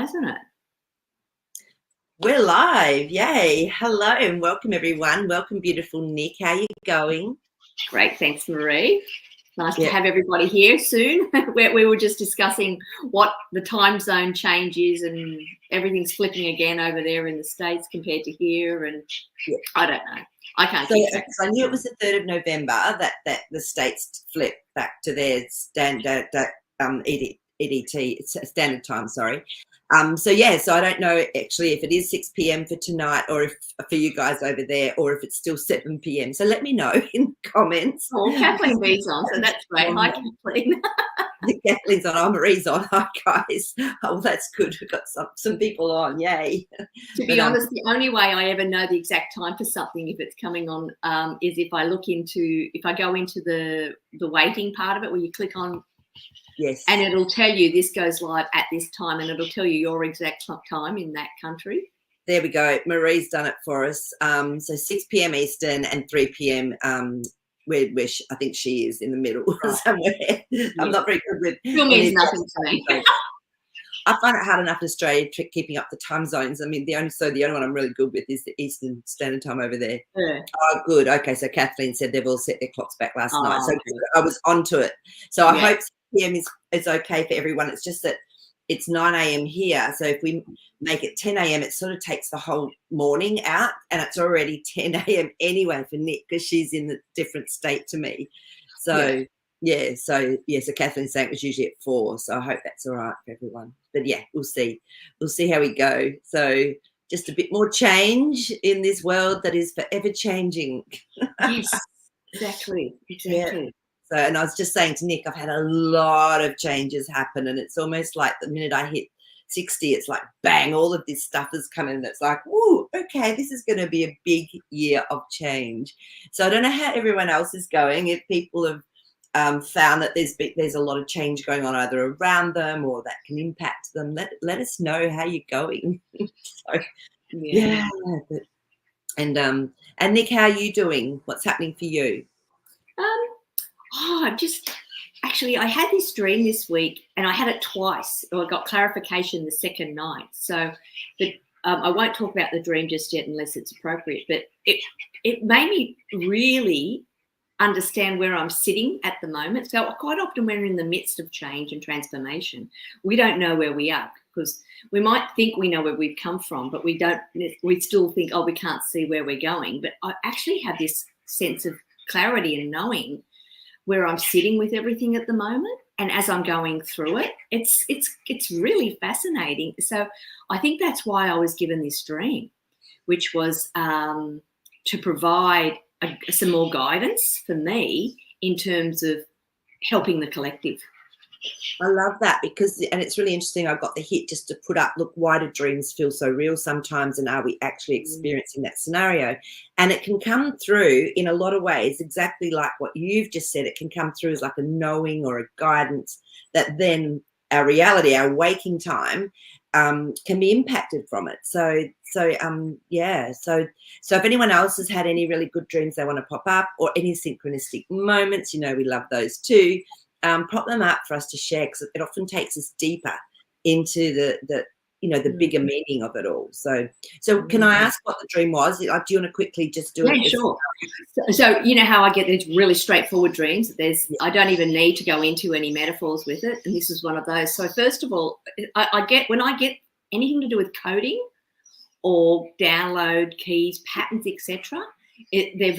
hasn't it? We're live. Yay. Hello and welcome everyone. Welcome, beautiful Nick. How are you going? Great. Thanks, Marie. Nice to have everybody here soon. we were just discussing what the time zone change is, and everything's flipping again over there in the States compared to here. And I don't know. I can't keep track. So I knew it was the 3rd of November that the States flipped back to their standard EDT, standard time, sorry. So I don't know actually if it is 6 p.m. for tonight, or if for you guys over there, or if it's still 7 p.m. So let me know in the comments. Oh, Kathleen B's on, so that's great. Hi, Kathleen. Kathleen's on. Oh, Marie's on. Hi, guys. Oh, that's good. We've got some people on. Yay. To be honest, the only way I ever know the exact time for something, if it's coming on, is if I go into the waiting part of it, where you click on. Yes. And it'll tell you this goes live at this time, and it'll tell you your exact time in that country. There we go. Marie's done it for us. So 6 p.m. Eastern and 3 p.m. Where I think she is in the middle somewhere. Yeah. I'm not very good with. Still means nothing to me. I find it hard enough in Australia keeping up the time zones. I mean, the only one I'm really good with is the Eastern Standard Time over there. Yeah. Oh, good. Okay, so Kathleen said they've all set their clocks back last night, so I was onto it. So I hope 6 p.m. is okay for everyone. It's just that it's 9 a.m. here, so if we make it 10 a.m., it sort of takes the whole morning out, and it's already 10 a.m. anyway for Nick because she's in a different state to me. So. Yeah. So Kathleen's saying it was usually at 4, so I hope that's all right for everyone. But yeah, we'll see how we go. So just a bit more change in this world that is forever changing. Yes, exactly. Yeah. So, and I was just saying to Nick, I've had a lot of changes happen, and it's almost like the minute I hit 60, it's like bang, all of this stuff has come in, and it's like, woo, okay, this is going to be a big year of change. So I don't know how everyone else is going, if people have found that there's a lot of change going on either around them or that can impact them. Let us know how you're going. So, yeah. And Nick, how are you doing? What's happening for you? I had this dream this week, and I had it twice. I got clarification the second night. So, I won't talk about the dream just yet unless it's appropriate. But it made me really understand where I'm sitting at the moment. So quite often when we're in the midst of change and transformation, we don't know where we are, because we might think we know where we've come from, but we don't. We still think, we can't see where we're going. But I actually have this sense of clarity and knowing where I'm sitting with everything at the moment. And as I'm going through it, it's really fascinating. So I think that's why I was given this dream, which was to provide some more guidance for me in terms of helping the collective. I love that, and it's really interesting. I got the hit just to put up, look, why do dreams feel so real sometimes, and are we actually experiencing that scenario? And it can come through in a lot of ways, exactly like what you've just said. It can come through as like a knowing or a guidance that then our reality, our waking time, can be impacted from it. So if anyone else has had any really good dreams they want to pop up, or any synchronistic moments, we love those too. Pop them up for us to share, because it often takes us deeper into the bigger meaning of it all. So can I ask what the dream was? Do you want to quickly just do it? Yeah, sure. So you know how I get these really straightforward dreams. I don't even need to go into any metaphors with it, and this is one of those. So first of all, when I get anything to do with coding or download keys, patterns, etc., they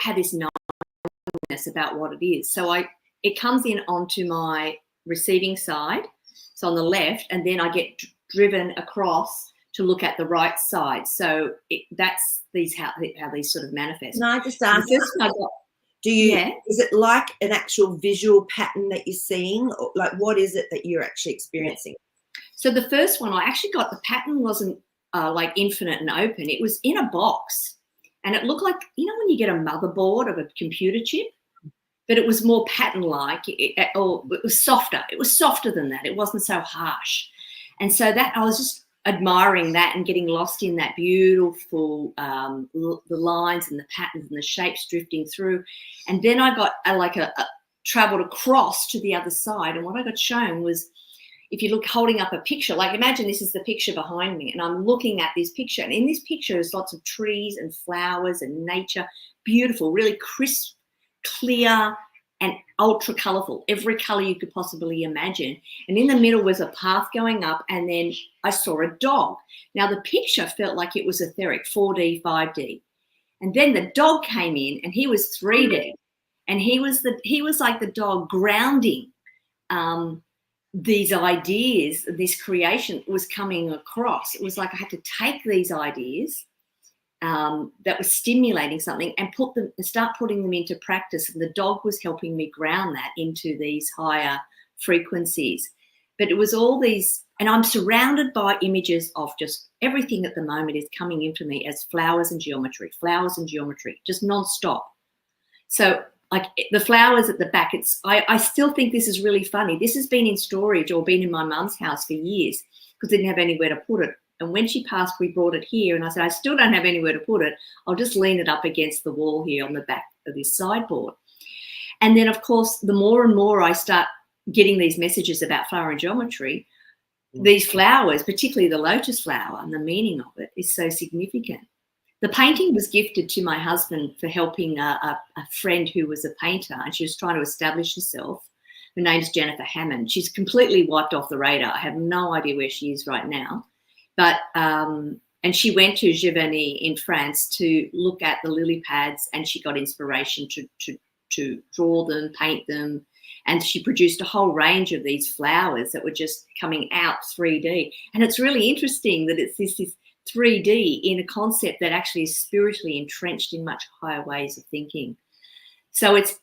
have this knowingness about what it is. So it comes in onto my receiving side, so on the left, and then I get driven across to look at the right side. So that's how these sort of manifest. Can I just ask? Is it like an actual visual pattern that you're seeing, or like what is it that you're actually experiencing? So the first one, I actually got, the pattern wasn't like infinite and open. It was in a box, and it looked like, when you get a motherboard of a computer chip, but it was more pattern-like, or it was softer. It was softer than that. It wasn't so harsh. And so that, I was just admiring that and getting lost in that beautiful, the lines and the patterns and the shapes drifting through. And then I got traveled across to the other side. And what I got shown was, if you look holding up a picture, like imagine this is the picture behind me and I'm looking at this picture, and in this picture there's lots of trees and flowers and nature, beautiful, really crisp, clear, and ultra colorful, every color you could possibly imagine. And in the middle was a path going up, and then I saw a dog. Now the picture felt like it was etheric, 4D, 5D. And then the dog came in and he was 3D. And he was like the dog grounding these ideas, this creation was coming across. It was like I had to take these ideas that was stimulating something and start putting them into practice. And the dog was helping me ground that into these higher frequencies. But it was all these, and I'm surrounded by images of just everything at the moment is coming into me as flowers and geometry, just nonstop. So like the flowers at the back, I still think this is really funny. This has been in storage or been in my mum's house for years because I didn't have anywhere to put it. And when she passed, we brought it here. And I said, I still don't have anywhere to put it. I'll just lean it up against the wall here on the back of this sideboard. And then, of course, the more and more I start getting these messages about flower and geometry, these flowers, particularly the lotus flower and the meaning of it is so significant. The painting was gifted to my husband for helping a friend who was a painter, and she was trying to establish herself. Her name's Jennifer Hammond. She's completely wiped off the radar. I have no idea where she is right now. But and she went to Giverny in France to look at the lily pads, and she got inspiration to draw them, paint them, and she produced a whole range of these flowers that were just coming out 3D. And it's really interesting that it's this 3D in a concept that actually is spiritually entrenched in much higher ways of thinking. So it's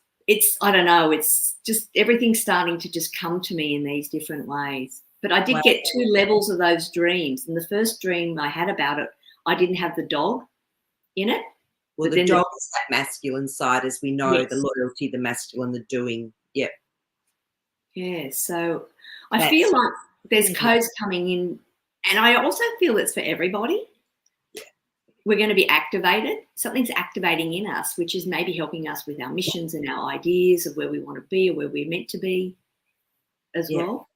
I don't know, it's just everything's starting to just come to me in these different ways. But I did get 2 levels of those dreams. And the first dream I had about it, I didn't have the dog in it. Well, the dog is that masculine side, as we know, yes. The loyalty, the masculine, the doing. Yep. Yeah, so I feel like there's codes coming in. And I also feel it's for everybody. Yeah. We're going to be activated. Something's activating in us, which is maybe helping us with our missions and our ideas of where we want to be or where we're meant to be as well.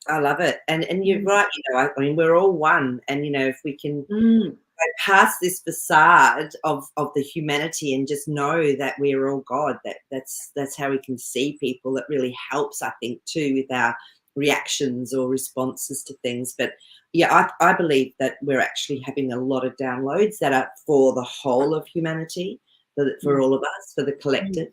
I love it. And you're right, I mean, we're all one. And, if we can go past this facade of the humanity and just know that we're all God, that's how we can see people. That really helps, I think, too, with our reactions or responses to things. But yeah, I believe that we're actually having a lot of downloads that are for the whole of humanity, for all of us, for the collective.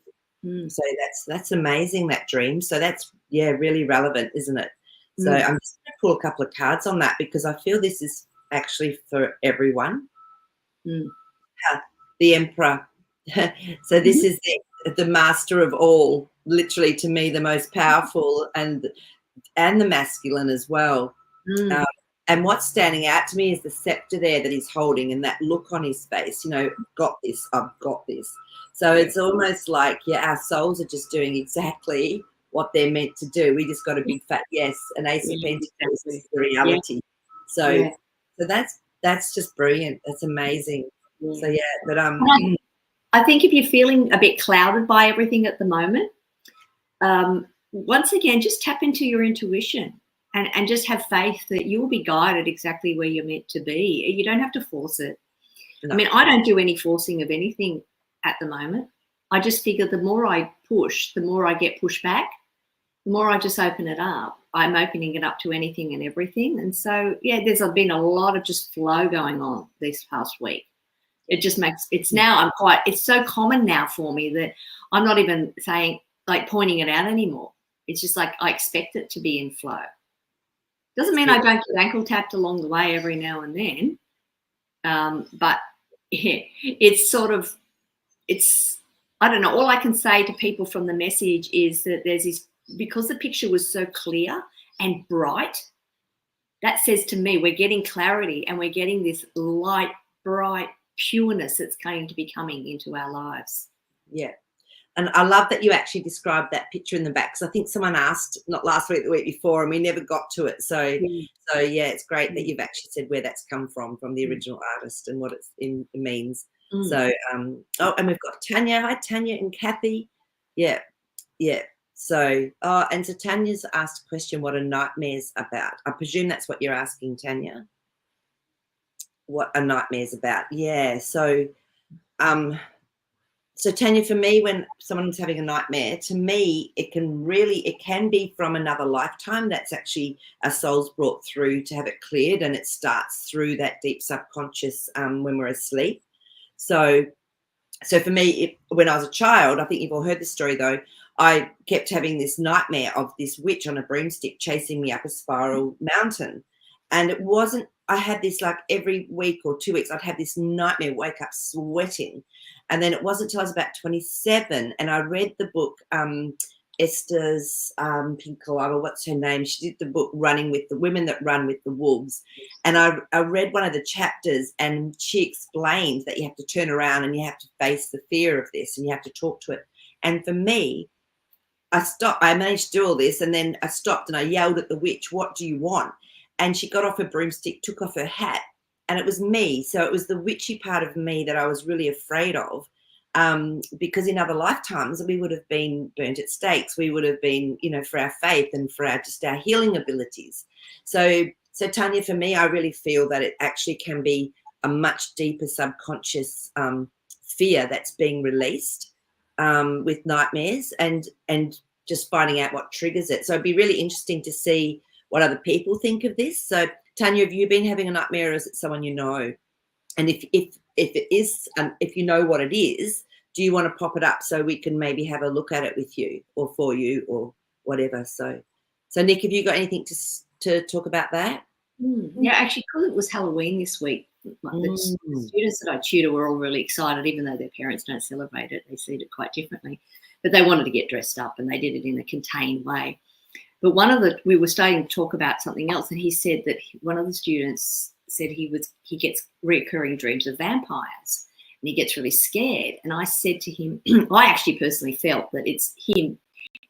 So that's amazing, that dream. So that's really relevant, isn't it? So I'm just going to pull a couple of cards on that because I feel this is actually for everyone. The Emperor. So this is the master of all, literally, to me, the most powerful, and the masculine as well. And what's standing out to me is the scepter there that he's holding and that look on his face, got this, I've got this. So it's almost like, our souls are just doing exactly what they're meant to do. We just got a big fat yes, and Ace of Pentacles is the reality. So that's just brilliant. That's amazing. So but I think if you're feeling a bit clouded by everything at the moment, once again, just tap into your intuition and just have faith that you'll be guided exactly where you're meant to be. You don't have to force it. No. I mean, I don't do any forcing of anything at the moment. I just figure the more I push, the more I get pushed back. The more I just open it up, I'm opening it up to anything and everything. And so, there's been a lot of just flow going on this past week. It just makes, it's so common now for me that I'm not even saying, like, pointing it out anymore. It's just like I expect it to be in flow. Doesn't mean I don't get ankle tapped along the way every now and then. But it's sort of, I don't know, all I can say to people from the message is that there's this, because the picture was so clear and bright, that says to me we're getting clarity and we're getting this light, bright pureness that's going to be coming into our lives. Yeah. And I love that you actually described that picture in the back, because I think someone asked, not last week, the week before, and we never got to it. So it's great that you've actually said where that's come from the original artist and what it means. So, and we've got Tanya. Hi, Tanya and Kathy. Yeah. So, and so Tanya's asked a question, what are nightmares about? I presume that's what you're asking, Tanya. What are nightmares about? Yeah. So, so Tanya, for me, when someone's having a nightmare, to me, it can be from another lifetime. That's actually our soul's brought through to have it cleared, and it starts through that deep subconscious when we're asleep. So for me, when I was a child, I think you've all heard this story though, I kept having this nightmare of this witch on a broomstick chasing me up a spiral mountain. And it wasn't, I had this like every week or 2 weeks, I'd have this nightmare, wake up sweating. And then it wasn't until I was about 27 and I read the book, Esther's Pinkalava, what's her name? She did the book Running with the Women That Run with the Wolves. And I read one of the chapters and she explained that you have to turn around and you have to face the fear of this and you have to talk to it. And for me, I managed to do all this and then I stopped and I yelled at the witch, what do you want? And she got off her broomstick, took off her hat, and it was me. So it was the witchy part of me that I was really afraid of. Because in other lifetimes we would have been burnt at stakes. We would have been, for our faith and for our healing abilities. So Tanya, for me, I really feel that it actually can be a much deeper subconscious fear that's being released with nightmares and just finding out what triggers it. So it'd be really interesting to see what other people think of this. So Tanya, have you been having a nightmare, or is it someone you know? And if it is, if you know what it is, do you want to pop it up so we can maybe have a look at it with you or for you or whatever? So Nick, have you got anything to talk about that? Yeah, actually, because it was Halloween this week, the students that I tutor were all really excited, even though their parents don't celebrate it. They see it quite differently. But they wanted to get dressed up and they did it in a contained way. But we were starting to talk about something else, and he said that one of the students said he gets recurring dreams of vampires and he gets really scared. And I said to him, I actually personally felt that it's him.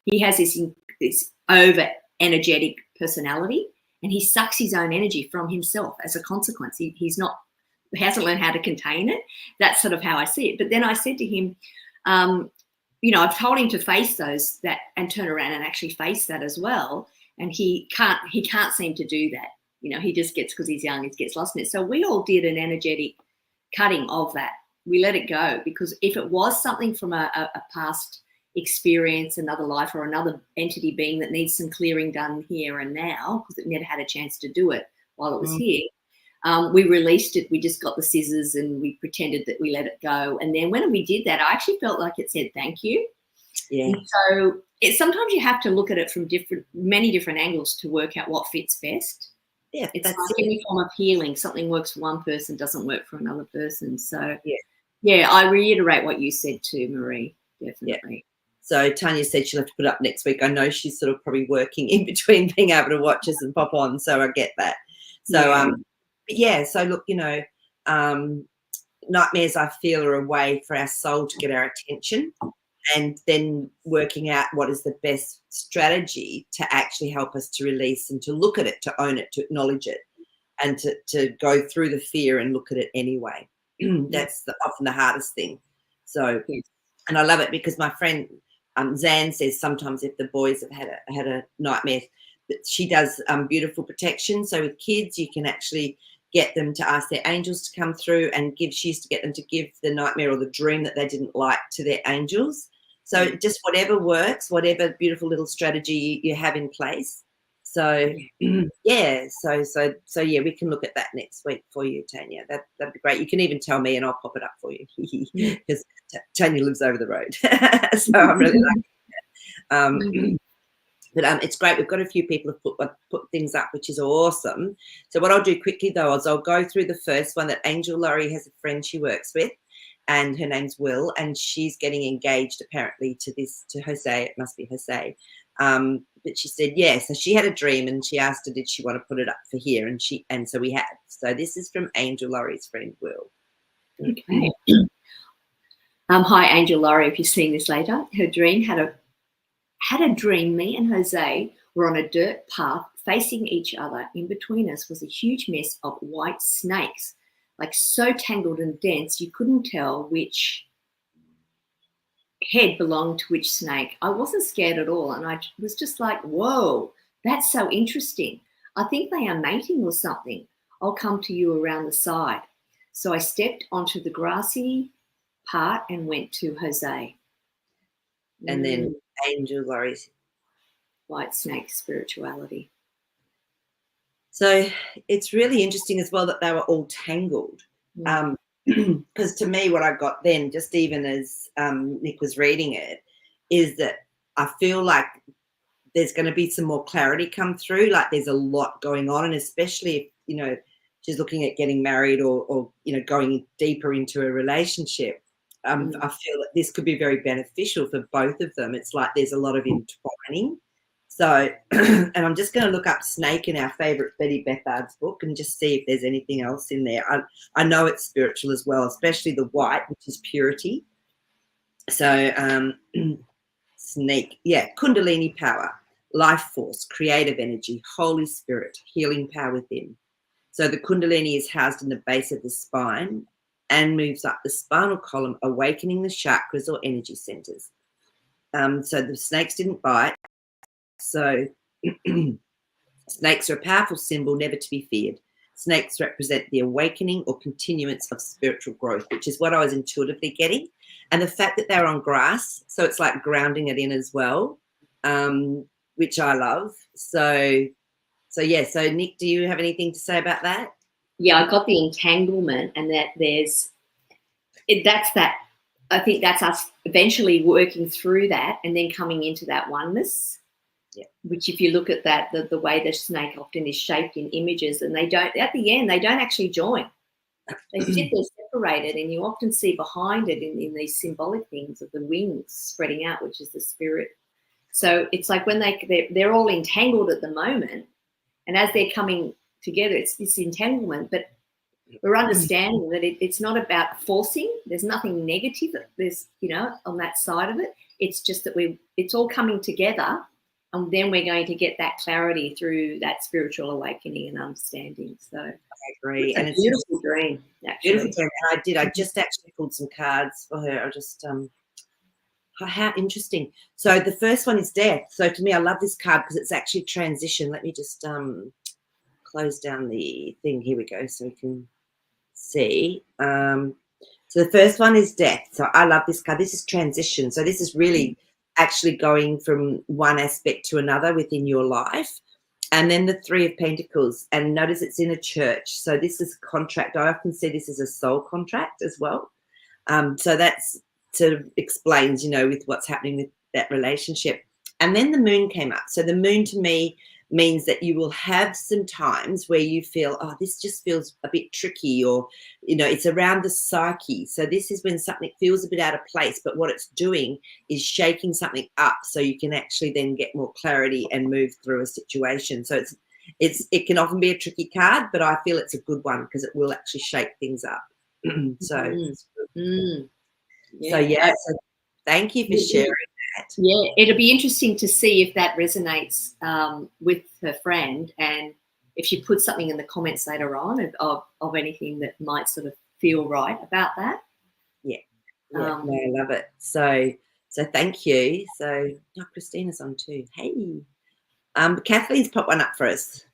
He has this over energetic personality and he sucks his own energy from himself as a consequence. He hasn't learned how to contain it. That's sort of how I see it. But then I said to him, I've told him to face that and turn around and actually face that as well. And he can't seem to do that. He just gets, because he's young, he gets lost in it. So we all did an energetic cutting of that. We let it go, because if it was something from a past experience, another life or another entity being that needs some clearing done here and now, because it never had a chance to do it while it was here, we released it. We just got the scissors and we pretended that we let it go. And then when we did that, I actually felt like it said thank you. Yeah. And so sometimes you have to look at it from many different angles to work out what fits best. Yeah, it's like any form of healing. Something works for one person doesn't work for another person. So yeah, I reiterate what you said too, Marie. Definitely. Yeah. So Tanya said she'll have to put up next week. I know she's sort of probably working in between being able to watch us and pop on, so I get that. So so look, nightmares I feel are a way for our soul to get our attention, and then working out what is the best strategy to actually help us to release and to look at it, to own it, to acknowledge it, and to go through the fear and look at it anyway. That's often the hardest thing. So, and I love it because my friend Zan says sometimes if the boys have had a nightmare, she does beautiful protection. So with kids, you can actually get them to ask their angels to come through and she used to get them to give the nightmare or the dream that they didn't like to their angels. So just whatever works, whatever beautiful little strategy you have in place. So we can look at that next week for you, Tanya. That'd be great. You can even tell me and I'll pop it up for you because Tanya lives over the road. So I'm really lucky. But it's great. We've got a few people have put things up, which is awesome. So what I'll do quickly, though, is I'll go through the first one. That Angel Laurie has a friend she works with, and her name's Will, and she's getting engaged apparently to Jose. It must be Jose. But she said, so she had a dream, and she asked her, did she want to put it up for here? And so we have. So this is from Angel Laurie's friend, Will. Okay. Hi, Angel Laurie, if you're seeing this later. Her dream had a dream me and Jose were on a dirt path facing each other. In between us was a huge mess of white snakes, like so tangled and dense you couldn't tell which head belonged to which snake. I wasn't scared at all. And I was just like, whoa, that's so interesting. I think they are mating or something. I'll come to you around the side. So I stepped onto the grassy part and went to Jose. And then Angel Laurie's White snake spirituality. So it's really interesting as well that they were all tangled. Because to me, what I got then, just even as Nick was reading it, is that I feel like there's going to be some more clarity come through. Like there's a lot going on, and especially if, you know, she's looking at getting married or you know, going deeper into a relationship. I feel that this could be very beneficial for both of them. It's like there's a lot of entwining. So, and I'm just going to look up snake in our favourite Betty Bethard's book and just see if there's anything else in there. I know it's spiritual as well, especially the white, which is purity. So, snake, yeah, Kundalini power, life force, creative energy, Holy Spirit, healing power within. So the Kundalini is housed in the base of the spine and moves up the spinal column, awakening the chakras or energy centers. So the snakes didn't bite. So snakes are a powerful symbol, never to be feared. Snakes represent the awakening or continuance of spiritual growth, which is what I was intuitively getting. And the fact that they're on grass, so it's like grounding it in as well, which I love. So yeah. So Nick, do you have anything to say about that? Yeah, I got the entanglement, and that that's that. I think that's us eventually working through that and then coming into that oneness. Yeah. Which, if you look at that, the way the snake often is shaped in images, and they don't, at the end, they don't actually join. They sit there separated, and you often see behind it in these symbolic things of the wings spreading out, which is the spirit. So it's like when they're all entangled at the moment, and as they're coming together, it's this entanglement, but we're understanding that it's not about forcing. There's nothing negative. There's, you know, on that side of it. It's just that it's all coming together, and then we're going to get that clarity through that spiritual awakening and understanding. So I agree. And it's a beautiful dream. Actually. Beautiful dream. And I just actually pulled some cards for her. I just how interesting. So the first one is death. So to me, I love this card because it's actually transition. Let me just close down the thing. Here we go, so we can see. So the first one is death. So I love this card. This is transition. So this is really actually going from one aspect to another within your life. And then the Three of Pentacles, and notice it's in a church. So this is contract. I often see this as a soul contract as well. So that's sort of explains, you know, with what's happening with that relationship. And then the moon came up. So the moon to me means that you will have some times where you feel, oh, this just feels a bit tricky, or, you know, it's around the psyche. So this is when something feels a bit out of place, but what it's doing is shaking something up so you can actually then get more clarity and move through a situation. So it can often be a tricky card, but I feel it's a good one because it will actually shake things up. So thank you for sharing that. Yeah, it'll be interesting to see if that resonates with her friend, and if she puts something in the comments later on of anything that might sort of feel right about that. Yeah, no, I love it. So thank you. So Christina's on too. Hey, Kathleen's put one up for us.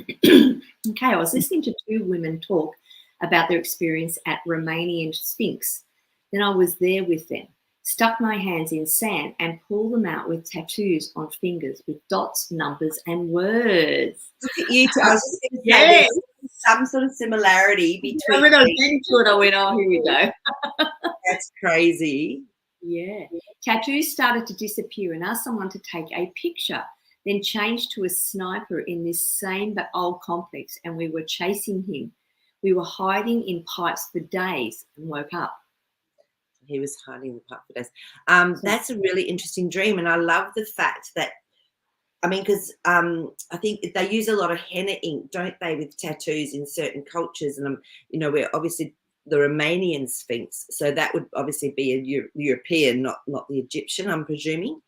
Okay, I was listening to two women talk about their experience at Romanian Sphinx. Then I was there with them, stuck my hands in sand and pulled them out with tattoos on fingers with dots, numbers, and words. Look at you two. I was just going to say there's some sort of similarity between. When I was into it, I went, oh, here we go. That's crazy. Yeah. Tattoos started to disappear and asked someone to take a picture, then changed to a sniper in this same but old complex, and we were chasing him. We were hiding in pipes for days and woke up. He was hiding in the pipe for days. That's a really interesting dream, and I love the fact that, I mean, because I think they use a lot of henna ink, don't they, with tattoos in certain cultures, and you know, we're obviously the Romanian Sphinx, so that would obviously be a European, not the Egyptian, I'm presuming.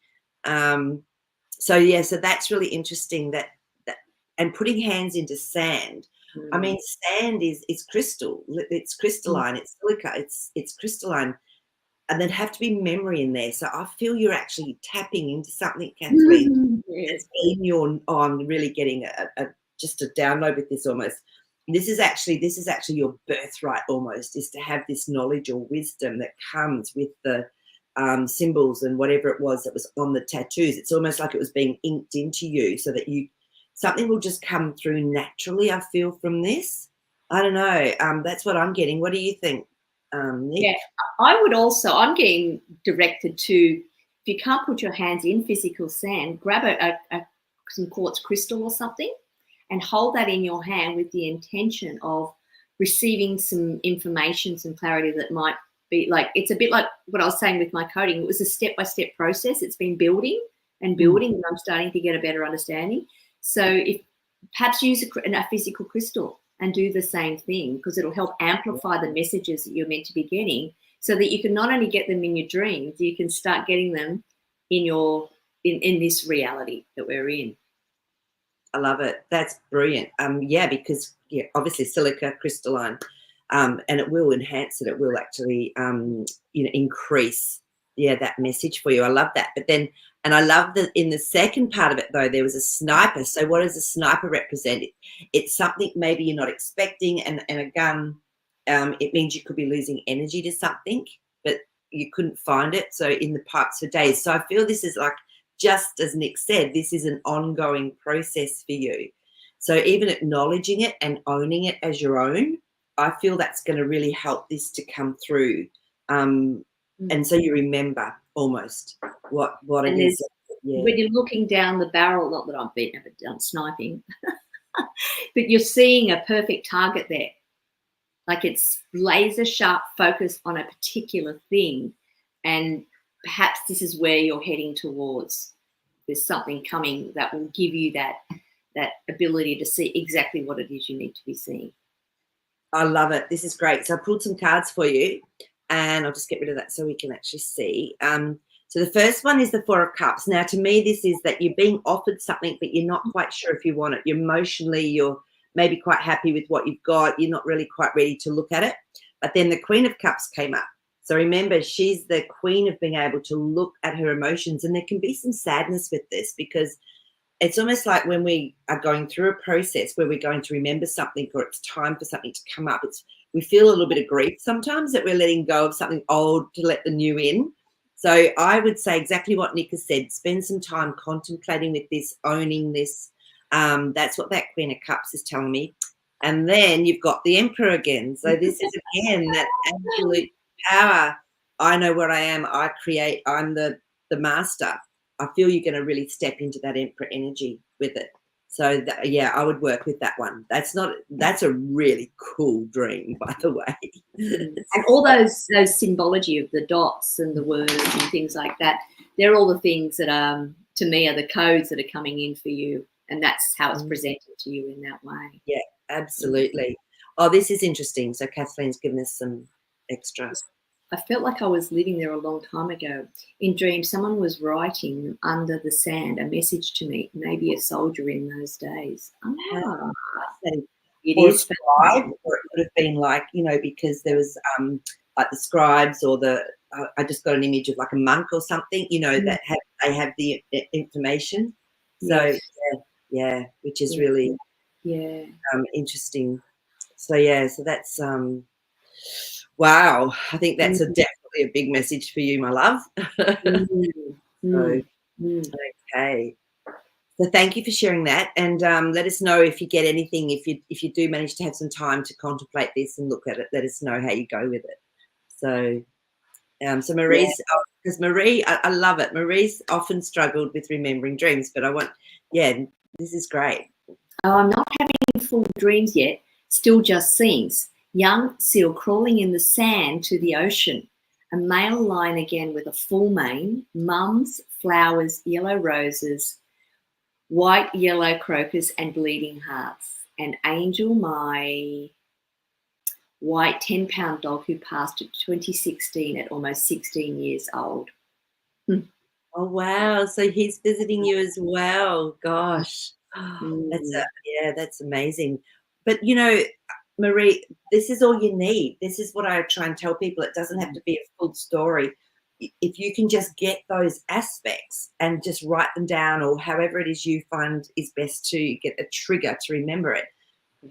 So that's really interesting. That and putting hands into sand. I mean, sand is crystal. It's crystalline. It's silica. It's crystalline. and there'd have to be memory in there. So I feel you're actually tapping into something, Kathleen. Yes. It's been your. Oh, I'm really getting just a download with this almost. This is actually your birthright almost, is to have this knowledge or wisdom that comes with the symbols and whatever it was that was on the tattoos. It's almost like it was being inked into you, so that something will just come through naturally. I feel from this. I don't know. That's what I'm getting. What do you think, Nick? Yeah, I'm getting directed to, if you can't put your hands in physical sand, grab some quartz crystal or something and hold that in your hand with the intention of receiving some information, some clarity that might be like, it's a bit like what I was saying with my coding. It was a step-by-step process. It's been building and building, and I'm starting to get a better understanding. So if perhaps use a physical crystal and do the same thing, because it'll help amplify the messages that you're meant to be getting, so that you can not only get them in your dreams, you can start getting them in this reality that we're in. I love it. That's brilliant. Yeah, because obviously silica crystalline, and it will enhance it. It will actually, increase, that message for you. I love that. But then, and I love that in the second part of it though, there was a sniper. So what does a sniper represent? It's something maybe you're not expecting, and a gun. It means you could be losing energy to something, but you couldn't find it. So in the pipes for days. So I feel this is like, just as Nick said, this is an ongoing process for you. So even acknowledging it and owning it as your own, I feel that's going to really help this to come through. And so you remember almost what it is. Yeah. When you're looking down the barrel, not that I've ever done sniping, but you're seeing a perfect target there. Like it's laser sharp focus on a particular thing, and perhaps this is where you're heading towards. There's something coming that will give you that ability to see exactly what it is you need to be seeing. I love it. This is great. So I pulled some cards for you, and I'll just get rid of that so we can actually see. So the first one is the Four of Cups. Now, to me, this is that you're being offered something, but you're not quite sure if you want it. You're maybe quite happy with what you've got. You're not really quite ready to look at it. But then the Queen of Cups came up. So remember, she's the queen of being able to look at her emotions. And there can be some sadness with this, because it's almost like when we are going through a process where we're going to remember something, or it's time for something to come up, we feel a little bit of grief sometimes that we're letting go of something old to let the new in. So I would say exactly what Nick has said. Spend some time contemplating with this, owning this. That's what that Queen of Cups is telling me. And then you've got the Emperor again. So this is, again, that absolute power. I know what I am. I create. I'm the master. I feel you're going to really step into that Emperor energy with it. So I would work with that one. That's a really cool dream, by the way. And all those symbology of the dots and the words and things like that, they're all the things that to me are the codes that are coming in for you, and that's how it's presented to you in that way. Yeah, absolutely. Oh, this is interesting. So Kathleen's given us some extra. I felt like I was living there a long time ago. In dreams, someone was writing under the sand a message to me, maybe a soldier in those days. It is scribe, or it could have been like, because there was like the scribes, or I just got an image of like a monk or something, that they have the information. So which is really interesting. So so that's wow. I think that's definitely a big message for you, my love. Okay. So thank you for sharing that, and let us know if you get anything. If you do manage to have some time to contemplate this and look at it, let us know how you go with it. So, so Marie's, because Marie, I love it. Marie's often struggled with remembering dreams, but this is great. Oh, I'm not having full dreams yet. Still just scenes. Young seal crawling in the sand to the ocean. A male lion again with a full mane. Mums, flowers, yellow roses, white, yellow crocus, and bleeding hearts. And Angel, my white 10-pound dog who passed in 2016 at almost 16 years old. Oh, wow. So he's visiting you as well. Gosh. That's amazing. But, Marie, this is all you need. This is what I try and tell people. It doesn't have to be a full story. If you can just get those aspects and just write them down, or however it is you find is best to get a trigger to remember it.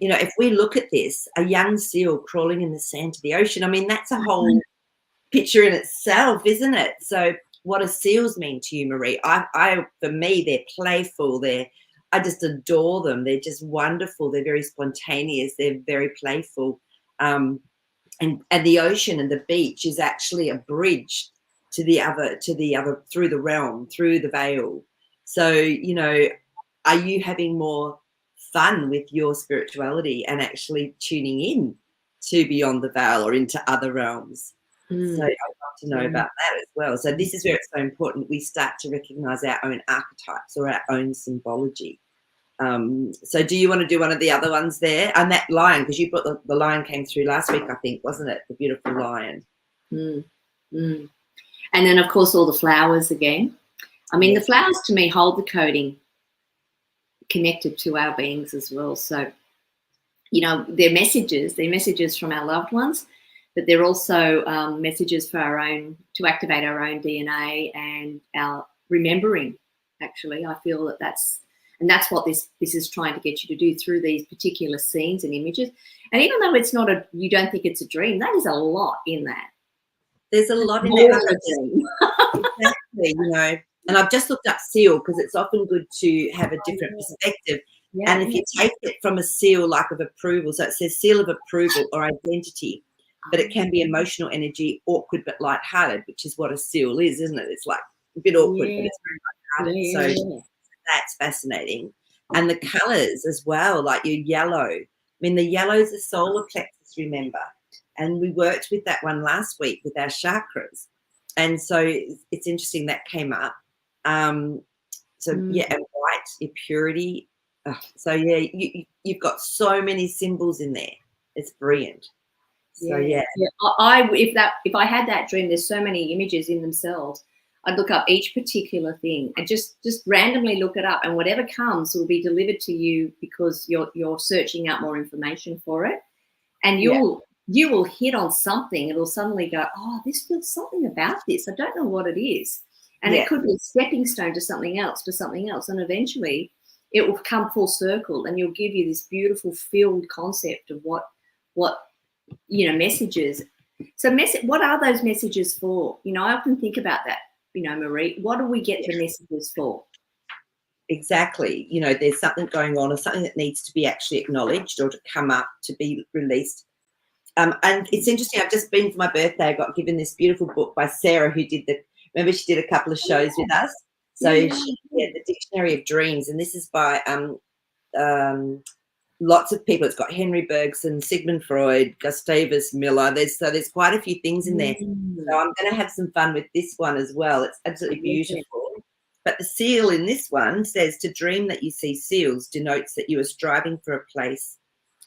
You know, if we look at this, a young seal crawling in the sand to the ocean, I mean, that's a whole picture in itself, isn't it? So what do seals mean to you, Marie? For me, they're playful. I just adore them. They're just wonderful. They're very spontaneous. They're very playful. And the ocean and the beach is actually a bridge to the other, through the realm, through the veil. So, you know, are you having more fun with your spirituality and actually tuning in to beyond the veil or into other realms? So I'd love to know about that as well. So this is where it's so important we start to recognize our own archetypes or our own symbology. So do you want to do one of the other ones there? And that lion, because you brought the lion came through last week, I think, wasn't it? The beautiful lion. And then, of course, all the flowers again. I mean, the flowers to me hold the coding connected to our beings as well. So, you know, they're messages from our loved ones, but they're also messages for our own, to activate our own DNA and our remembering, actually. I feel that's what this is trying to get you to do through these particular scenes and images. And even though it's not you don't think it's a dream, that is a lot in that. There's a lot in that. Exactly, you know. And I've just looked up seal because it's often good to have a different perspective. Yeah, and if you take it from a seal like of approval, so it says seal of approval or identity, but it can be emotional energy, awkward but lighthearted, which is what a seal is, isn't it? It's like a bit awkward, but it's very lighthearted. So that's fascinating. And the colours as well, like your yellow. I mean, the yellow is the solar plexus, remember? And we worked with that one last week with our chakras. And so it's interesting that came up. And white, your purity. So yeah, you've got so many symbols in there. It's brilliant. So yeah. If I had that dream, there's so many images in themselves. I'd look up each particular thing and just randomly look it up, and whatever comes will be delivered to you because you're searching out more information for it, and you will hit on something. It'll suddenly go, oh, this feels something about this. I don't know what it is. And it could be a stepping stone to something else, and eventually it will come full circle, and you'll give you this beautiful filled concept of what you know, messages. So what are those messages for? You know, I often think about that, you know, Marie, what do we get the messages for? Exactly. You know, there's something going on or something that needs to be actually acknowledged or to come up to be released. And it's interesting, I've just been for my birthday, I got given this beautiful book by Sarah, who remember she did a couple of shows with us. So she did the Dictionary of Dreams, and this is by lots of people. It's got Henry Bergson, Sigmund Freud, Gustavus Miller. There's quite a few things in there. So I'm going to have some fun with this one as well. It's absolutely beautiful. But the seal in this one says, to dream that you see seals denotes that you are striving for a place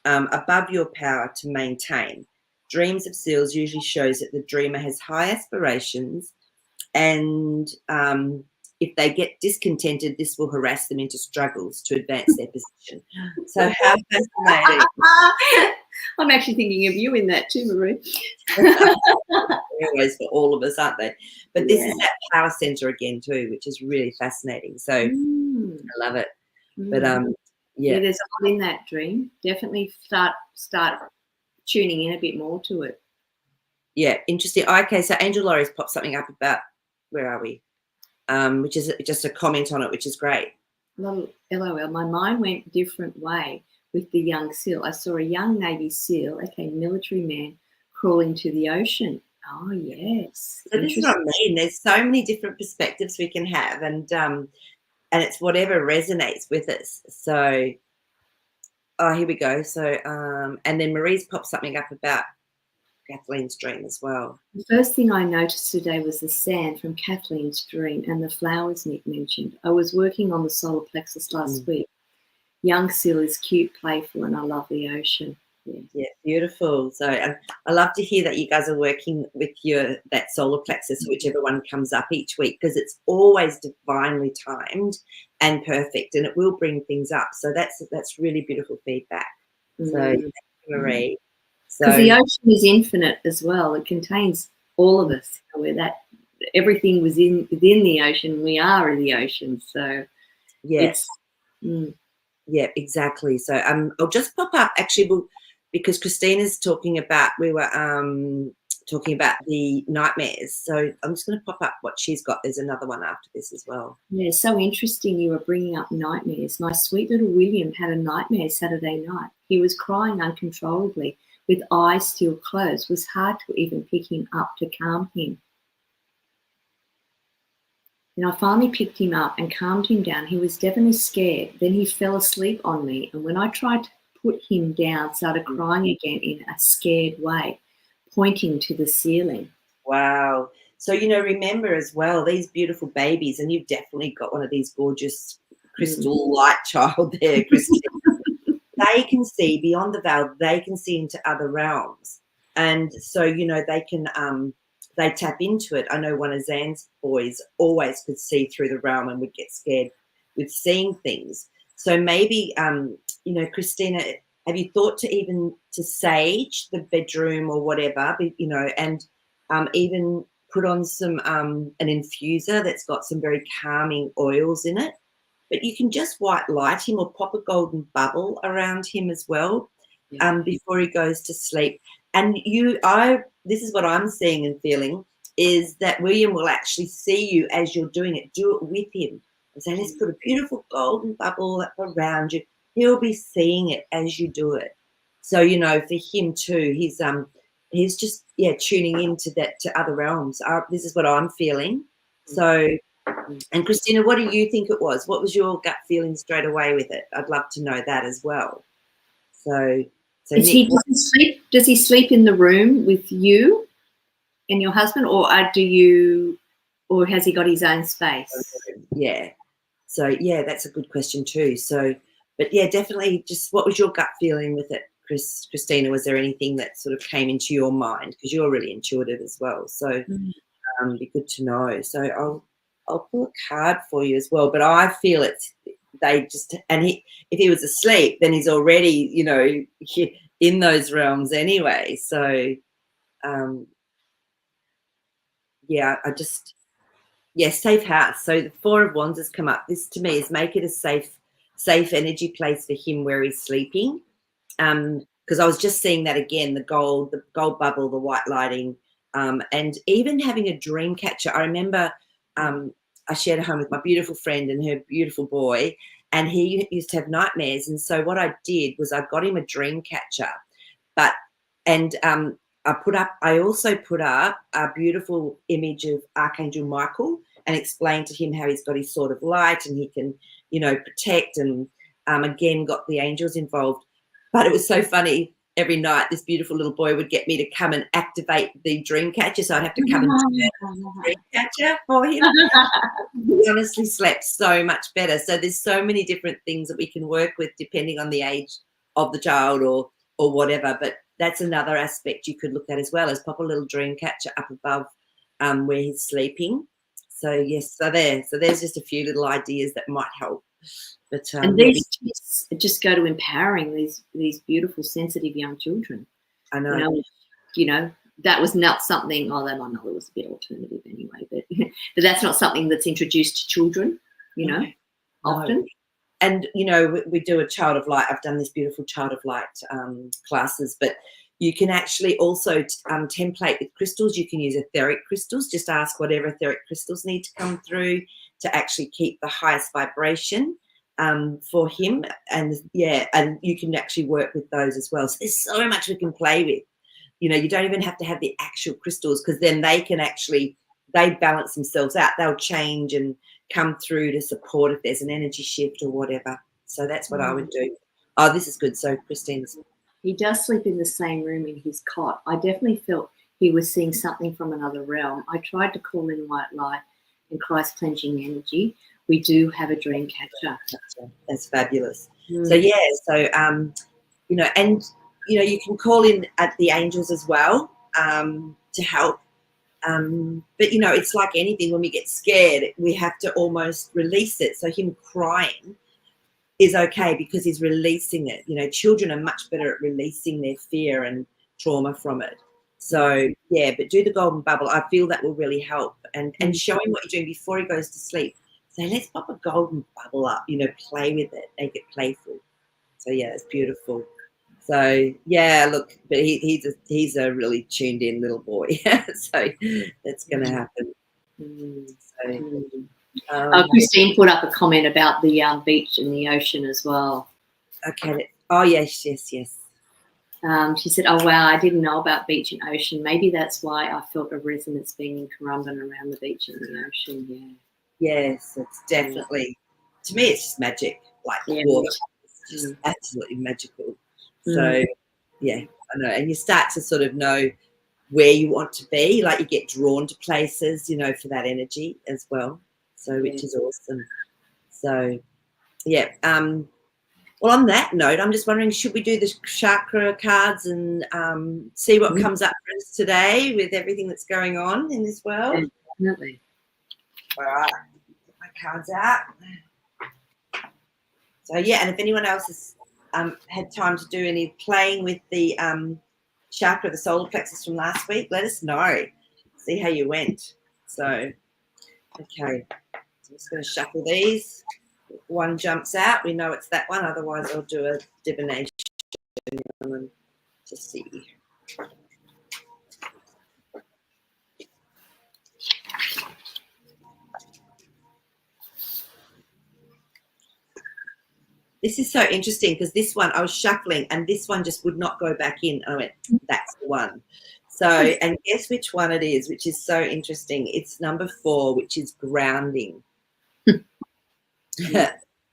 above your power to maintain. Dreams of seals usually shows that the dreamer has high aspirations, and if they get discontented, this will harass them into struggles to advance their position. So how fascinating. I'm actually thinking of you in that too, Marie. Always for all of us, aren't they? But this is that power center again too, which is really fascinating. So I love it. But there's a lot in that dream. Definitely start tuning in a bit more to it. Yeah, interesting. Okay, so Angel Laurie's popped something up about, where are we? Which is just a comment on it, which is great. LOL, my mind went a different way with the young seal. I saw a young Navy SEAL, military man, crawling to the ocean. Oh, yes. So this is what I mean. There's so many different perspectives we can have, and it's whatever resonates with us. So, here we go. So, and then Marie's popped something up about Kathleen's dream as well. The first thing I noticed today was the sand from Kathleen's dream and the flowers Nick mentioned. I was working on the solar plexus last week. Young seal is cute, playful, and I love the ocean. Yeah, beautiful. So I love to hear that you guys are working with that solar plexus, whichever one comes up each week, because it's always divinely timed and perfect, and it will bring things up. So that's really beautiful feedback. So thank you, Marie. Because So the ocean is infinite as well. It contains all of us. We're that everything was within the ocean. We are in the ocean. So yes. it's Yeah, exactly. So I'll just pop up actually because Christina's talking about we were talking about the nightmares. So I'm just going to pop up what she's got. There's another one after this as well. yeah, so interesting you were bringing up nightmares. My sweet little William had a nightmare Saturday night. He was crying uncontrollably with eyes still closed. It was hard to even pick him up to calm him. And I finally picked him up and calmed him down. He was definitely scared. Then he fell asleep on me. And when I tried to put him down, started crying again in a scared way, pointing to the ceiling. Wow. So, remember as well, these beautiful babies, and you've definitely got one of these gorgeous crystal light child there, Christine. They can see beyond the veil. They can see into other realms. And so, they can, they tap into it. I know one of Zan's boys always could see through the realm and would get scared with seeing things. So maybe, Christina, have you thought to sage the bedroom or whatever, and even put on some an infuser that's got some very calming oils in it? But you can just white light him or pop a golden bubble around him as well before he goes to sleep. And this is what I'm seeing and feeling, is that William will actually see you as you're doing it. Do it with him. And say, let's put a beautiful golden bubble up around you. He'll be seeing it as you do it. So, for him too, he's just, tuning into that, to other realms. This is what I'm feeling. So, and Christina, what do you think it was? What was your gut feeling straight away with it? I'd love to know that as well. So Nick, does he sleep in the room with you and your husband, or has he got his own space? Yeah. So that's a good question too. So, but definitely, just what was your gut feeling with it, Christina? Was there anything that sort of came into your mind, because you're really intuitive as well? So, it'd be good to know. So I'll pull a card for you as well. But I feel if he was asleep, then he's already, in those realms anyway. So, safe house. So the Four of Wands has come up. This to me is make it a safe energy place for him where he's sleeping. Because I was just seeing that again, the gold bubble, the white lighting, and even having a dream catcher. I remember I shared a home with my beautiful friend and her beautiful boy, and he used to have nightmares. And so what I did was I got him a dream catcher, I also put up a beautiful image of Archangel Michael and explained to him how he's got his sword of light and he can, protect, and again got the angels involved. But it was so funny. Every night, this beautiful little boy would get me to come and activate the dream catcher, so I'd have to come and do the dream catcher for him. He honestly slept so much better. So there's so many different things that we can work with depending on the age of the child or whatever. But that's another aspect you could look at as well, as pop a little dream catcher up above where he's sleeping. So yes, so there's just a few little ideas that might help. But and these tips just go to empowering these beautiful, sensitive young children. I know. That was not something. Although my mother was a bit alternative anyway, but that's not something that's introduced to children. Often. And we do a Child of Light. I've done this beautiful Child of Light classes, but you can actually also template with crystals. You can use etheric crystals. Just ask whatever etheric crystals need to come through to actually keep the highest vibration for him. And you can actually work with those as well. So there's so much we can play with. You don't even have to have the actual crystals, because then they balance themselves out. They'll change and come through to support if there's an energy shift or whatever. So that's what I would do. Oh, this is good. So Christine's. He does sleep in the same room in his cot. I definitely felt he was seeing something from another realm. I tried to call in white light and Christ cleansing energy. We do have a dream catcher. That's fabulous. So you can call in at the angels as well to help. But it's like anything. When we get scared, we have to almost release it. So him crying, is okay because he's releasing it. You know, children are much better at releasing their fear and trauma from it. So yeah, but do the golden bubble. I feel that will really help, and show him what you're doing before he goes to sleep. Say, let's pop a golden bubble up. You know, play with it, make it playful. So yeah, it's beautiful. So yeah, look, but he's a really tuned in little boy. So that's going to happen. So, Christine put up a comment about the beach and the ocean as well. Okay. Oh yes. She said, "Oh wow, I didn't know about beach and ocean. Maybe that's why I felt a resonance being in Currumbin around the beach and the ocean." Yeah. Yes, it's definitely. To me, it's just magic, like water. It's just absolutely magical. So yeah, I know, and you start to sort of know where you want to be. Like you get drawn to places, you know, for that energy as well. So which is awesome. So yeah. Well, on that note, I'm just wondering, should we do the chakra cards and see what comes up for us today with everything that's going on in this world? Definitely. All right, get my cards out. So yeah, and if anyone else has had time to do any playing with the chakra, the solar plexus from last week, let us know. See how you went. So, okay, so I'm just going to shuffle these. One jumps out, we know it's that one. Otherwise, I'll do a divination to see. This is so interesting because this one I was shuffling and this one just would not go back in. I went, that's the one. So, and guess which one it is, which is so interesting. It's number 4, which is grounding.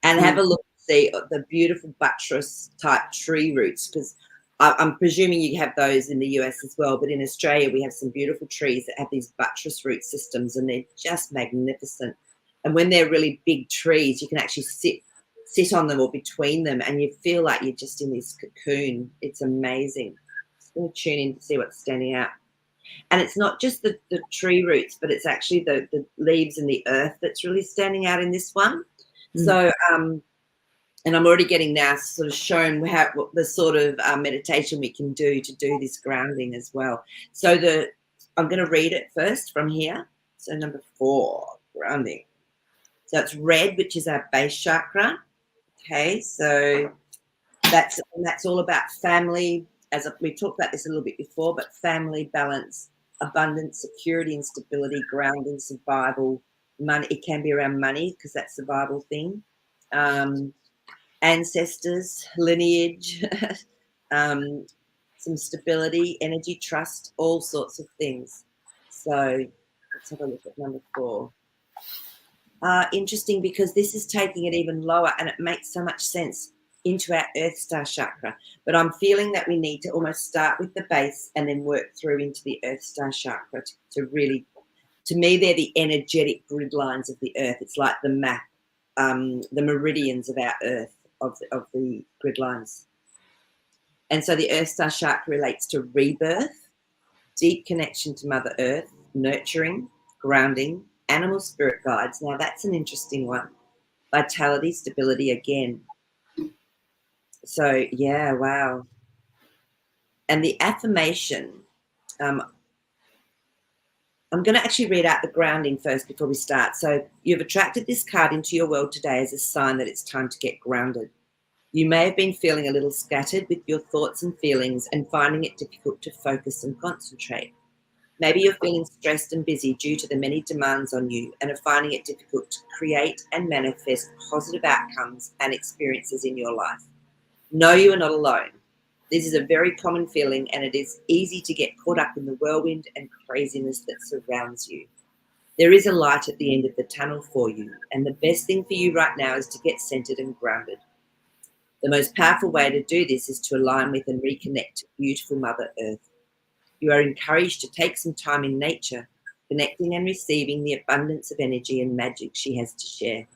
And have a look, see the beautiful buttress type tree roots, because I'm presuming you have those in the US as well, but in Australia we have some beautiful trees that have these buttress root systems and they're just magnificent. And when they're really big trees, you can actually sit on them or between them and you feel like you're just in this cocoon. It's amazing. I'm going to tune in to see what's standing out. And it's not just the tree roots, but it's actually the leaves and the earth that's really standing out in this one. So, and I'm already getting now sort of shown what the sort of meditation we can do to do this grounding as well. So I'm going to read it first from here. So number 4, grounding. So it's red, which is our base chakra. Okay, so that's all about family. As we've talked about this a little bit before, but family, balance, abundance, security and stability, grounding, survival, money. It can be around money because that's the survival thing. Ancestors, lineage, some stability, energy, trust, all sorts of things. So let's have a look at number 4. Interesting because this is taking it even lower and it makes so much sense into our Earth Star chakra. But I'm feeling that we need to almost start with the base and then work through into the Earth Star chakra to really, to me, they're the energetic grid lines of the Earth. It's like the map, the meridians of our Earth, of the grid lines. And so the Earth Star chakra relates to rebirth, deep connection to Mother Earth, nurturing, grounding, animal spirit guides. Now that's an interesting one. Vitality, stability again. So yeah, wow. And the affirmation, I'm going to actually read out the grounding first before we start. So you've attracted this card into your world today as a sign that it's time to get grounded. You may have been feeling a little scattered with your thoughts and feelings and finding it difficult to focus and concentrate. Maybe you're feeling stressed and busy due to the many demands on you and are finding it difficult to create and manifest positive outcomes and experiences in your life. No, you are not alone. This is a very common feeling and it is easy to get caught up in the whirlwind and craziness that surrounds you. There is a light at the end of the tunnel for you, and the best thing for you right now is to get centered and grounded. The most powerful way to do this is to align with and reconnect to beautiful Mother Earth. You are encouraged to take some time in nature, connecting and receiving the abundance of energy and magic she has to share.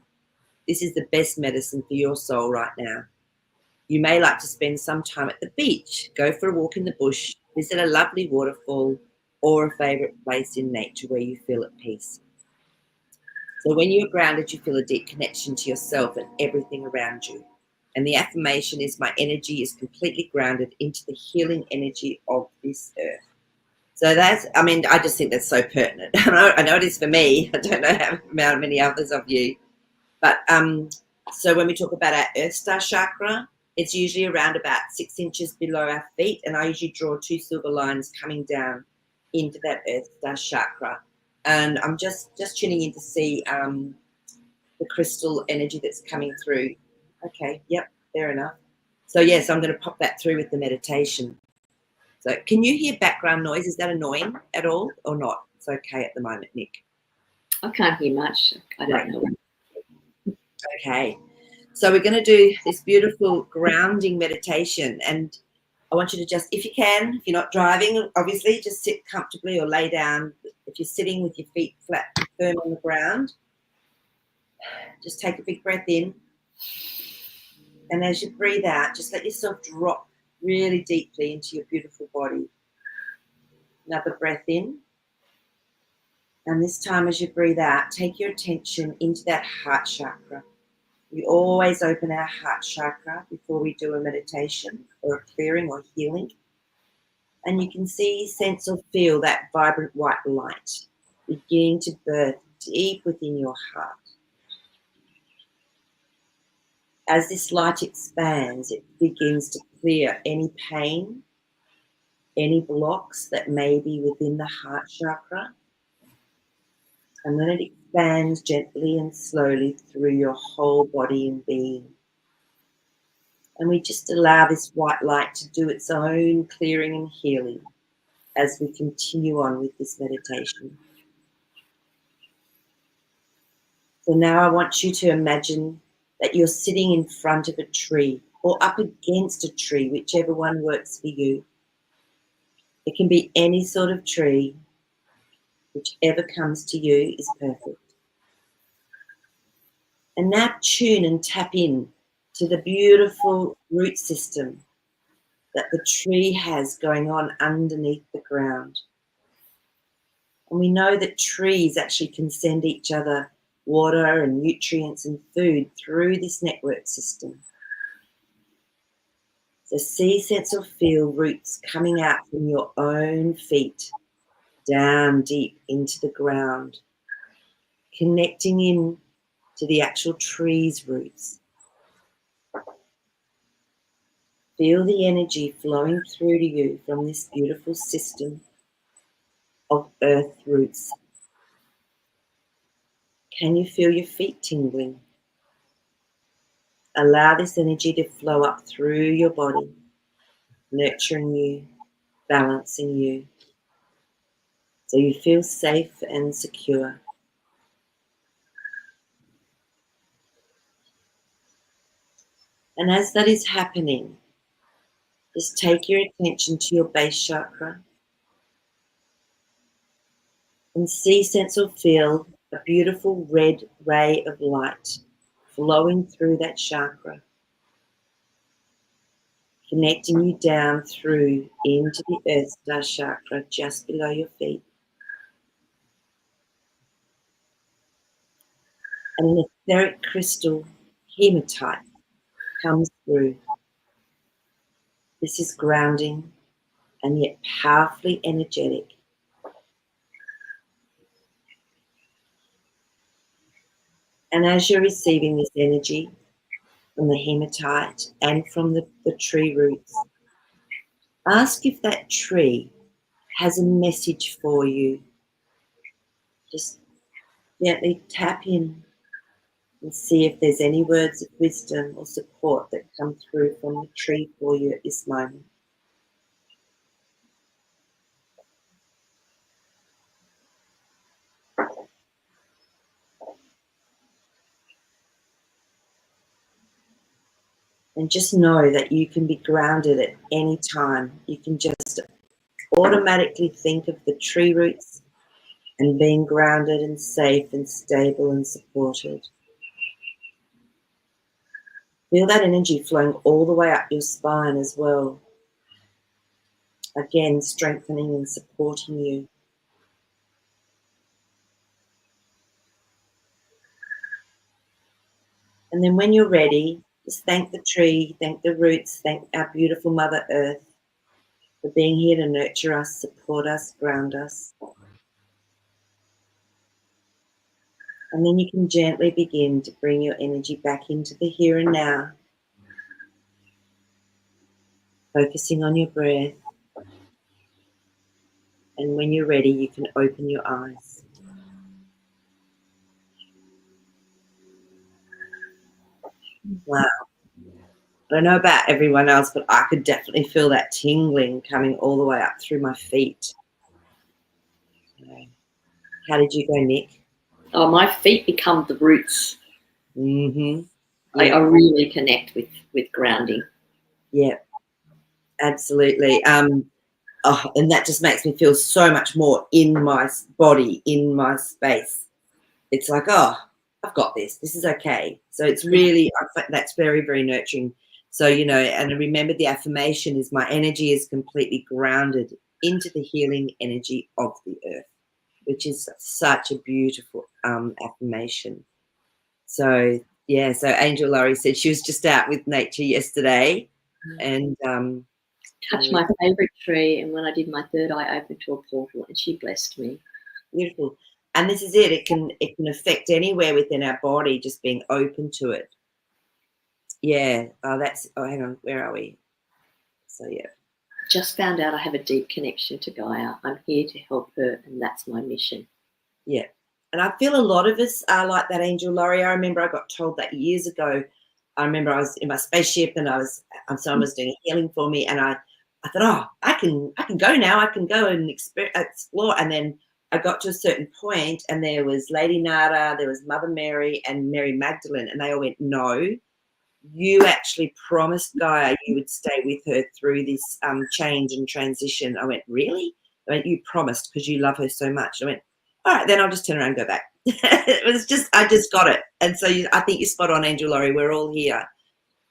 This is the best medicine for your soul right now. You may like to spend some time at the beach, go for a walk in the bush, visit a lovely waterfall, or a favourite place in nature where you feel at peace. So when you're grounded, you feel a deep connection to yourself and everything around you. And the affirmation is, my energy is completely grounded into the healing energy of this earth. So that's, I mean, I just think that's so pertinent. I know it is for me. I don't know how many others of you. But so when we talk about our Earth Star chakra, it's usually around about 6 inches below our feet. And I usually draw 2 silver lines coming down into that Earth Star chakra. And I'm just tuning in to see the crystal energy that's coming through. Okay, yep, fair enough. So yes, I'm going to pop that through with the meditation. So can you hear background noise? Is that annoying at all or not? It's okay at the moment, Nick. I can't hear much. I don't know. Okay, so we're going to do this beautiful grounding meditation, and I want you to just, if you can, if you're not driving, obviously, just sit comfortably or lay down. If you're sitting with your feet flat, firm on the ground, just take a big breath in. And as you breathe out, just let yourself drop really deeply into your beautiful body. Another breath in. And this time as you breathe out, take your attention into that heart chakra. We always open our heart chakra before we do a meditation or a clearing or healing. And you can see, sense or feel that vibrant white light beginning to birth deep within your heart. As this light expands, it begins to clear any pain, any blocks that may be within the heart chakra. And then it expands gently and slowly through your whole body and being. And we just allow this white light to do its own clearing and healing as we continue on with this meditation. So now I want you to imagine that you're sitting in front of a tree or up against a tree, whichever one works for you. It can be any sort of tree, whichever comes to you is perfect. And now tune and tap in to the beautiful root system that the tree has going on underneath the ground. And we know that trees actually can send each other water and nutrients and food through this network system. So see, sense or feel roots coming out from your own feet down deep into the ground, connecting in to the actual tree's roots. Feel the energy flowing through to you from this beautiful system of earth roots. Can you feel your feet tingling? Allow this energy to flow up through your body, nurturing you, balancing you, so you feel safe and secure. And as that is happening, just take your attention to your base chakra and see, sense or feel a beautiful red ray of light flowing through that chakra, connecting you down through into the Earth Star chakra just below your feet. And an etheric crystal hematite comes through. This is grounding and yet powerfully energetic. And as you're receiving this energy from the hematite and from the tree roots, ask if that tree has a message for you. Just gently tap in and see if there's any words of wisdom or support that come through from the tree for you at this moment. And just know that you can be grounded at any time. You can just automatically think of the tree roots and being grounded and safe and stable and supported. Feel that energy flowing all the way up your spine as well. Again, strengthening and supporting you. And then when you're ready, Just thank the tree, thank the roots, thank our beautiful Mother Earth for being here to nurture us, support us, ground us. And then you can gently begin to bring your energy back into the here and now, focusing on your breath. And when you're ready, you can open your eyes. Wow. I don't know about everyone else, but I could definitely feel that tingling coming all the way up through my feet. How did you go, Nick? Oh, my feet become the roots. Mm-hmm. I really connect with grounding. Yeah, absolutely. And that just makes me feel so much more in my body, in my space. It's like, oh, I've got this. This is okay. So it's really, that's very, very nurturing. So, and I remember the affirmation is my energy is completely grounded into the healing energy of the earth, which is such a beautiful affirmation. So, yeah, so Angel Laurie said she was just out with nature yesterday and touched my favourite tree, and when I did my third eye opened to a portal, and she blessed me. Beautiful. And this is it. It can affect anywhere within our body, just being open to it. Yeah. Hang on. Where are we? So, yeah. Just found out I have a deep connection to Gaia. I'm here to help her, and that's my mission. Yeah. And I feel a lot of us are like that, Angel Laurie. I remember I got told that years ago. I remember I was in my spaceship and someone was doing healing for me, and I thought, oh, I can go now. I can go and explore. And then I got to a certain point, and there was Lady Nada, there was Mother Mary, and Mary Magdalene, and they all went, no, you actually promised Gaia you would stay with her through this change and transition. I went, really? I went, you promised because you love her so much. I went, all right, then I'll just turn around and go back. I just got it. And so I think you're spot on, Angel Laurie. We're all here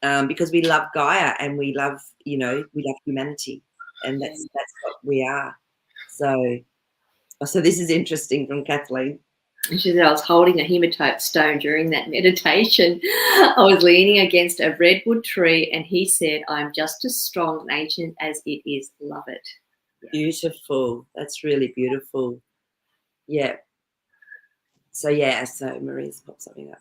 because we love Gaia and we love humanity, and that's what we are. So this is interesting from Kathleen. And she said, I was holding a hematite stone during that meditation. I was leaning against a redwood tree, and he said, I'm just as strong and ancient as it is. Love it. Beautiful. That's really beautiful. Yeah. So Marie's popped something up.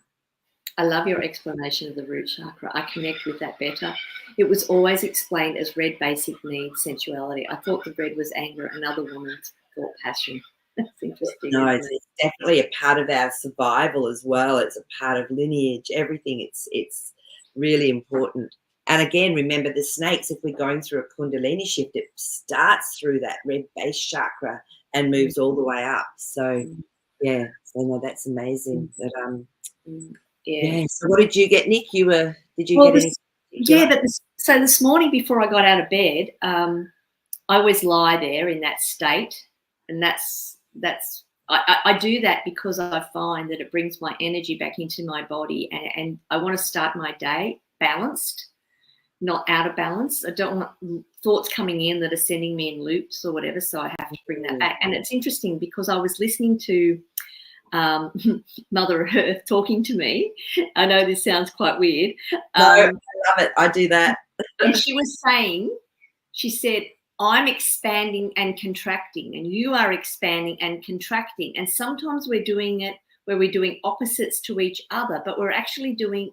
I love your explanation of the root chakra. I connect with that better. It was always explained as red basic needs, sensuality. I thought the red was anger, another woman's thought passion. That's interesting. No, it's definitely a part of our survival as well. It's a part of lineage, everything. It's really important. And again, remember the snakes, if we're going through a Kundalini shift, it starts through that red base chakra and moves all the way up. So, yeah, so no, that's amazing. But, yeah. So what did you get, Nick? Did you get any? Yeah, but so this morning before I got out of bed, I always lie there in that state, and I do that because I find that it brings my energy back into my body, and I want to start my day balanced, not out of balance. I don't want thoughts coming in that are sending me in loops or whatever, so I have to bring that back. And it's interesting because I was listening to Mother Earth talking to me. I know this sounds quite weird. No, I love it. I do that. And she said, I'm expanding and contracting, and you are expanding and contracting. And sometimes we're doing it where we're doing opposites to each other, but we're actually doing,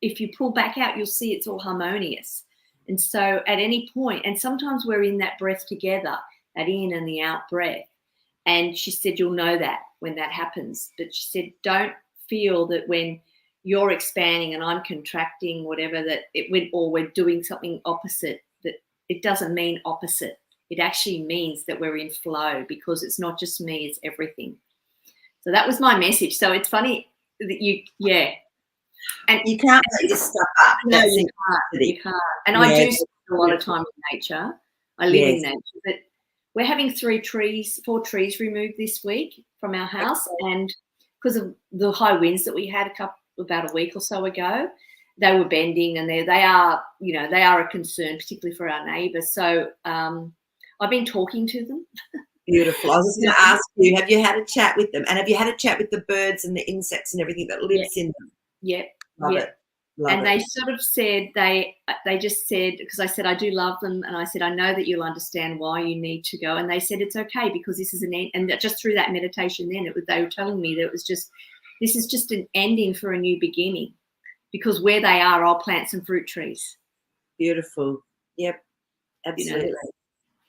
if you pull back out, you'll see it's all harmonious. And so at any point, and sometimes we're in that breath together, that in and the out breath. And she said, you'll know that when that happens. But she said, don't feel that when you're expanding and I'm contracting, whatever, that we're doing something opposite, that it doesn't mean opposite. It actually means that we're in flow, because it's not just me, it's everything. So that was my message. So it's funny that and you can't make this stuff up. No, you can't. And I do spend a lot of time in nature. I live in nature. But we're having 4 trees removed this week from our house, and because of the high winds that we had about a week or so ago, they were bending, and they are a concern, particularly for our neighbours. So I've been talking to them. Beautiful. I was just going to ask you, have you had a chat with them, and have you had a chat with the birds and the insects and everything that lives in them? Yeah. Love it. And they sort of said, they just said, because I said, I do love them. And I said, I know that you'll understand why you need to go. And they said, it's okay because this is an end. And just through that meditation then, they were telling me that it was just, this is just an ending for a new beginning, because where they are all plants and fruit trees. Beautiful. Yep. Absolutely. You know,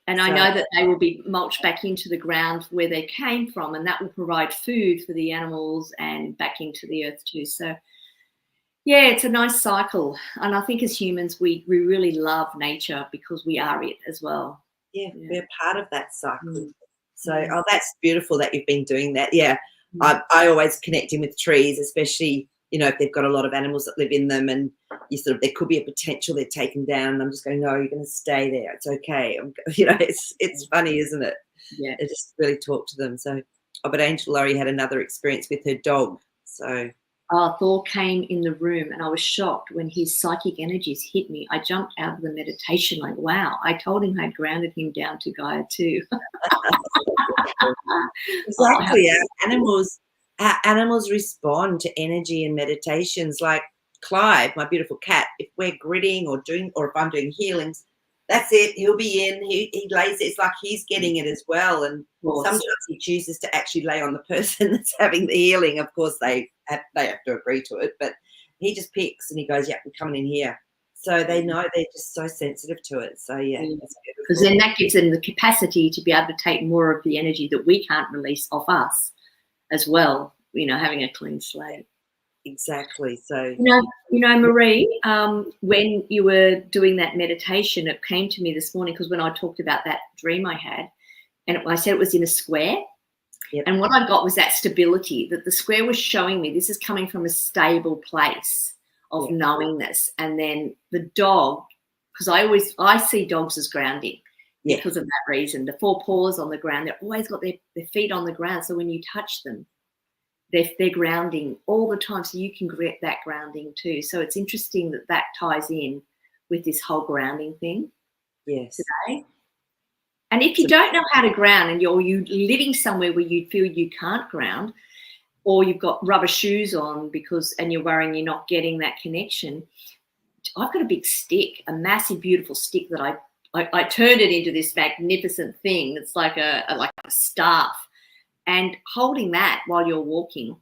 and I know that they will be mulched back into the ground where they came from, and that will provide food for the animals and back into the earth too. So, yeah, it's a nice cycle. And I think as humans, we really love nature because we are it as well. Yeah, we're part of that cycle. So, that's beautiful that you've been doing that. Yeah, I always connect in with trees, especially, you know, if they've got a lot of animals that live in them, and you sort of, there could be a potential they're taken down. And I'm just going, no, you're going to stay there. It's okay. You know, it's funny, isn't it? Yeah. I just really talk to them. So, but Angel Laurie had another experience with her dog. So. Thor came in the room and I was shocked when his psychic energies hit me. I jumped out of the meditation like, wow. I told him I'd grounded him down to Gaia too. Exactly. Our animals respond to energy and meditations. Like Clive, my beautiful cat, if we're gritting or if I'm doing healings, that's it. He'll be in. He lays it. It's like he's getting it as well. And sometimes he chooses to actually lay on the person that's having the healing. Of course, they have to agree to it, but he just picks and he goes, "Yeah, I'm coming in here." So they know, they're just so sensitive to it. So yeah, because then that gives them the capacity to be able to take more of the energy that we can't release off us as well. You know, having a clean slate. Exactly. So you know, Marie, when you were doing that meditation, it came to me this morning, because when I talked about that dream I had, and I said it was in a square, and what I got was that stability, that the square was showing me this is coming from a stable place of knowingness. And then the dog, because I see dogs as grounding because of that reason. The 4 paws on the ground, they've always got their feet on the ground, so when you touch them, they're grounding all the time, so you can get that grounding too. So it's interesting that ties in with this whole grounding thing today. And if you don't know how to ground, and you're living somewhere where you feel you can't ground, or you've got rubber shoes on and you're worrying you're not getting that connection, I've got a big stick, a massive, beautiful stick that I turned it into this magnificent thing. It's like a staff. And holding that while you're walking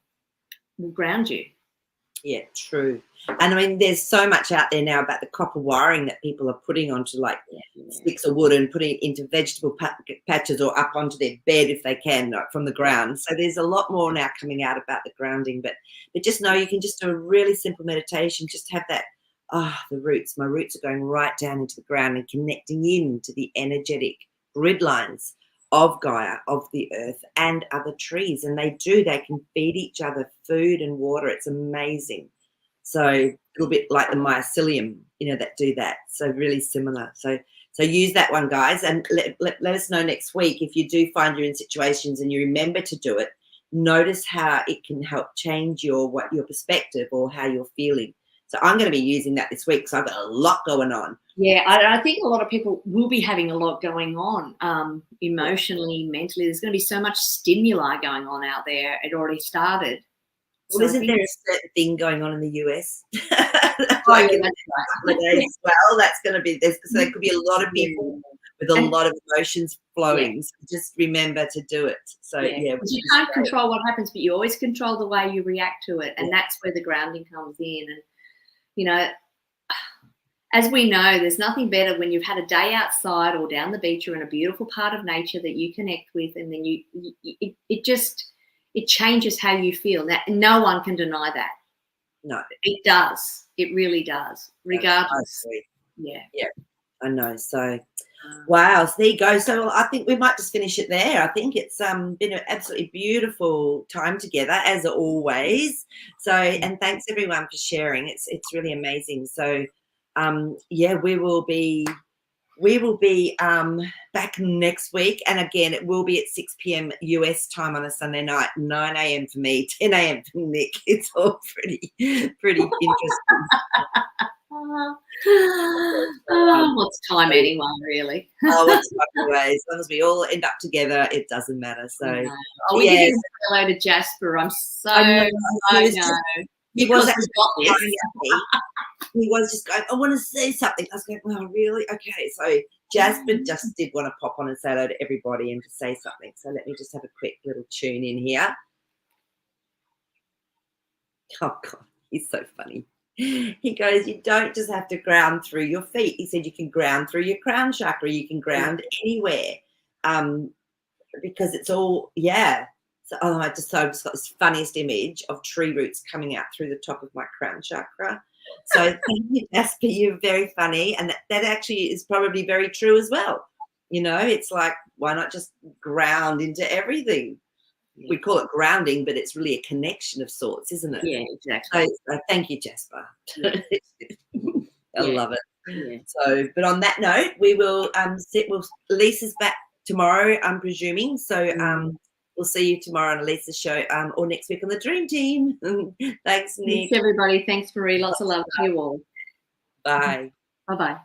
will ground you. Yeah, true. And I mean, there's so much out there now about the copper wiring that people are putting onto like sticks of wood and putting it into vegetable patches or up onto their bed if they can, like from the ground. So there's a lot more now coming out about the grounding. But just know you can just do a really simple meditation. Just have that, the roots. My roots are going right down into the ground and connecting in to the energetic grid lines of Gaia, of the earth, and other trees. And they can feed each other food and water. It's amazing. So a little bit like the mycelium, you know, that do that. So really similar. So use that one, guys, and let us know next week if you do find you're in situations and you remember to do it. Notice how it can help change your perspective or how you're feeling. So I'm going to be using that this week because I've got a lot going on. Yeah, I think a lot of people will be having a lot going on emotionally, mentally. There's going to be so much stimuli going on out there. It already started. Well, isn't there a certain thing going on in the US? That's right. As well, that's going to be this. So there could be a lot of people with a lot of emotions flowing. Yeah. So just remember to do it. So you can't control what happens, but you always control the way you react to it, and that's where the grounding comes in. And you know, as we know, there's nothing better when you've had a day outside or down the beach or in a beautiful part of nature that you connect with, and then it changes how you feel. Now, no one can deny that. No, it does. It really does, regardless. Yeah, I know. So, wow. So there you go. So I think we might just finish it there. I think it's been an absolutely beautiful time together, as always. So, and thanks everyone for sharing. It's really amazing. So, we will be back next week, and again it will be at 6 p.m. US time on a Sunday night, 9 a.m. for me, 10 a.m. for Nick. It's all pretty interesting. What's time anyway, really? What's time anyway? As long as we all end up together, it doesn't matter. So, we didn't say hello to Jasper. I'm so I know. He was actually he was just going, I want to say something. I was going, oh, really? Okay. So Jasper just did want to pop on and say hello to everybody and to say something. So let me just have a quick little tune in here. Oh, God, he's so funny. He goes, you don't just have to ground through your feet. He said you can ground through your crown chakra. You can ground anywhere because it's all, yeah. So I just got this funniest image of tree roots coming out through the top of my crown chakra. So thank you, Jasper. You're very funny. And that actually is probably very true as well. You know, it's like, why not just ground into everything? We call it grounding, but it's really a connection of sorts, isn't it? Yeah, exactly. So thank you, Jasper. Yeah. I love it. Yeah. So, but on that note, we will Lisa's back tomorrow, I'm presuming. So we'll see you tomorrow on Lisa's show or next week on the Dream Team. Thanks, Nick. Thanks, everybody. Thanks, Marie. Lots of love to you all. Bye. Bye-bye.